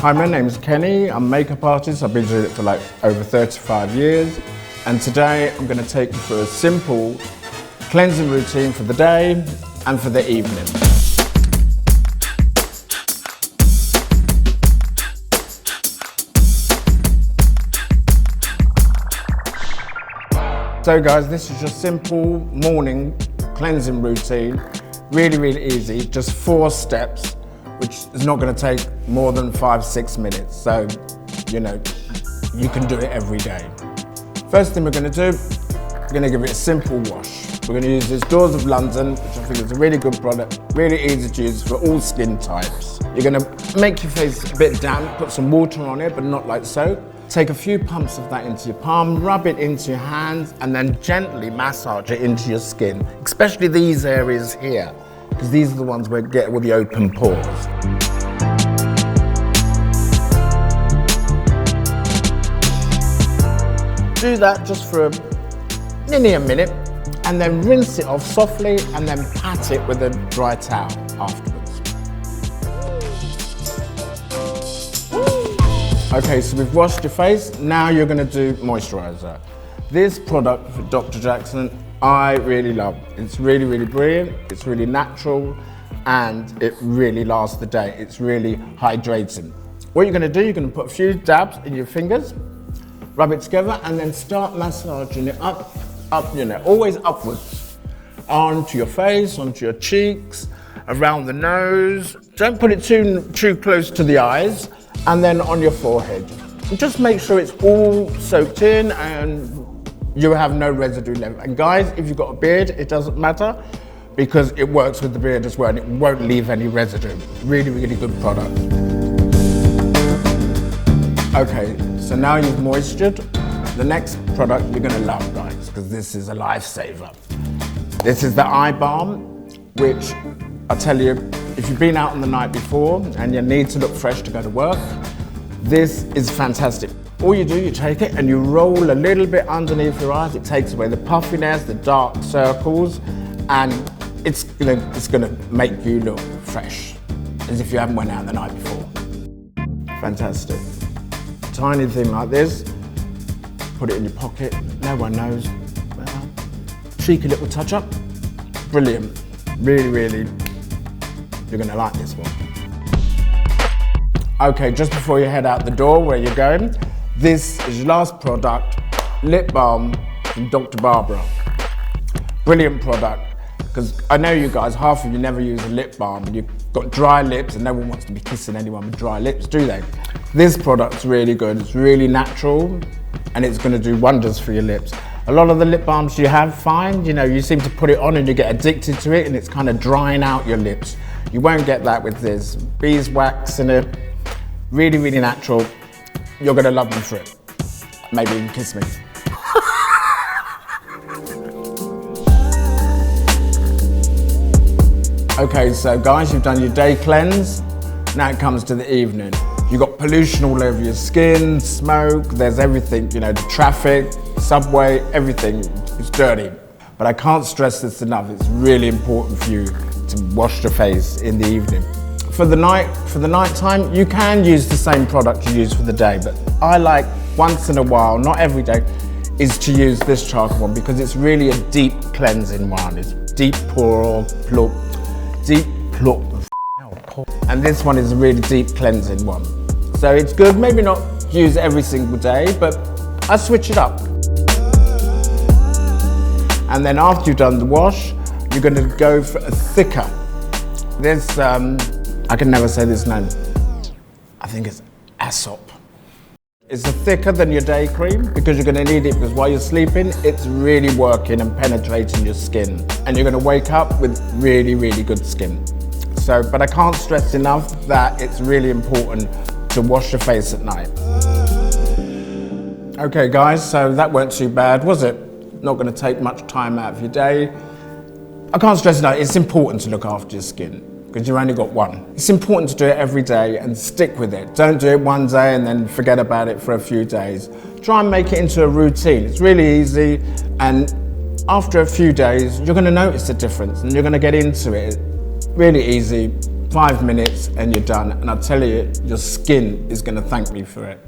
Hi, my name's Kenny. I'm a makeup artist. I've been doing it for like over 35 years. And today I'm going to take you through a simple cleansing routine for the day and for the evening. So guys, this is your simple morning cleansing routine. Really, really easy. Just 4 steps, which is not going to take more than 5-6 minutes. So, you know, you can do it every day. First thing we're going to do, we're going to give it a simple wash. We're going to use this Doors of London, which I think is a really good product, really easy to use for all skin types. You're going to make your face a bit damp, put some water on it, but not like soap. Take a few pumps of that into your palm, rub it into your hands, and then gently massage it into your skin, especially these areas here, because these are the ones where you get all the open pores. Do that just for nearly a minute, and then rinse it off softly, and then pat it with a dry towel afterwards. Okay, so we've washed your face, now you're going to do moisturiser. This product for Dr. Jackson, I really love. It's really, really brilliant, it's really natural, and it really lasts the day. It's really hydrating. What you're going to do, you're going to put a few dabs in your fingers, rub it together, and then start massaging it up, you know, always upwards, onto your face, onto your cheeks, around the nose. Don't put it too close to the eyes, and then on your forehead. Just make sure it's all soaked in and you have no residue left. And guys, if you've got a beard, it doesn't matter because it works with the beard as well and it won't leave any residue. Really, really good product. Okay, so now you've moistured. The next product you're gonna love, guys, because this is a lifesaver. This is the eye balm, which I tell you, if you've been out on the night before and you need to look fresh to go to work, this is fantastic. All you do, you take it and you roll a little bit underneath your eyes. It takes away the puffiness, the dark circles, and it's gonna make you look fresh, as if you haven't went out the night before. Fantastic. Tiny thing like this, put it in your pocket, no one knows. Well, cheeky little touch up, brilliant. Really, really, you're gonna like this one. Okay, just before you head out the door where you're going, this is your last product, lip balm from Dr. Barbara. Brilliant product, because I know you guys, half of you never use a lip balm. You've got dry lips and no one wants to be kissing anyone with dry lips, do they? This product's really good, it's really natural, and it's gonna do wonders for your lips. A lot of the lip balms you have, fine, you know, you seem to put it on and you get addicted to it and it's kind of drying out your lips. You won't get that with this. Beeswax in it, really, really natural. You're gonna love me for it. Maybe you can kiss me. Okay, so guys, you've done your day cleanse. Now it comes to the evening. You've got pollution all over your skin, smoke, there's everything, you know, the traffic, subway, everything is dirty. But I can't stress this enough, it's really important for you to wash your face in the evening. For the night time, you can use the same product you use for the day, but I like once in a while, not every day, is to use this charcoal one because it's really a deep cleansing one. It's deep pluck. And this one is a really deep cleansing one. So it's good, maybe not use every single day, but I switch it up. And then after you've done the wash, you're gonna go for a thicker. This, I can never say this name. I think it's Aesop. It's thicker than your day cream because you're gonna need it because while you're sleeping, it's really working and penetrating your skin. And you're gonna wake up with really, really good skin. So, but I can't stress enough that it's really important to wash your face at night. Okay guys, so that weren't too bad, was it? Not gonna take much time out of your day. I can't stress enough, it's important to look after your skin because you've only got one. It's important to do it every day and stick with it. Don't do it one day and then forget about it for a few days. Try and make it into a routine. It's really easy, and after a few days, you're gonna notice the difference and you're gonna get into it. Really easy, 5 minutes and you're done. And I tell you, your skin is gonna thank me for it.